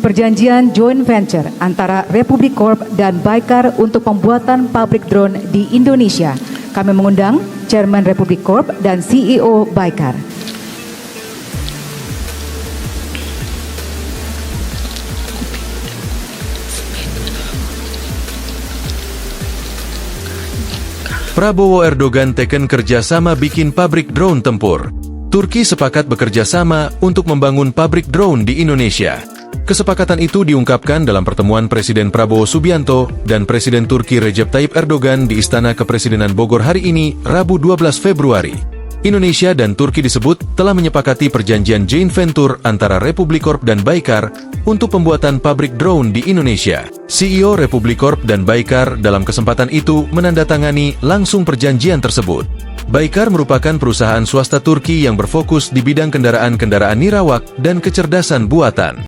perjanjian joint venture antara Republik Corp dan Baykar untuk pembuatan pabrik drone di Indonesia. Kami mengundang Chairman Republik Corp dan CEO Baykar. Prabowo Erdogan teken kerjasama bikin pabrik drone tempur. Turki sepakat bekerja sama untuk membangun pabrik drone di Indonesia. Kesepakatan itu diungkapkan dalam pertemuan Presiden Prabowo Subianto dan Presiden Turki Recep Tayyip Erdogan di Istana Kepresidenan Bogor hari ini, Rabu 12 Februari. Indonesia dan Turki disebut telah menyepakati perjanjian joint venture antara Republik Corp dan Baykar untuk pembuatan pabrik drone di Indonesia. CEO Republik Corp dan Baykar dalam kesempatan itu menandatangani langsung perjanjian tersebut. Baykar merupakan perusahaan swasta Turki yang berfokus di bidang kendaraan-kendaraan nirawak dan kecerdasan buatan.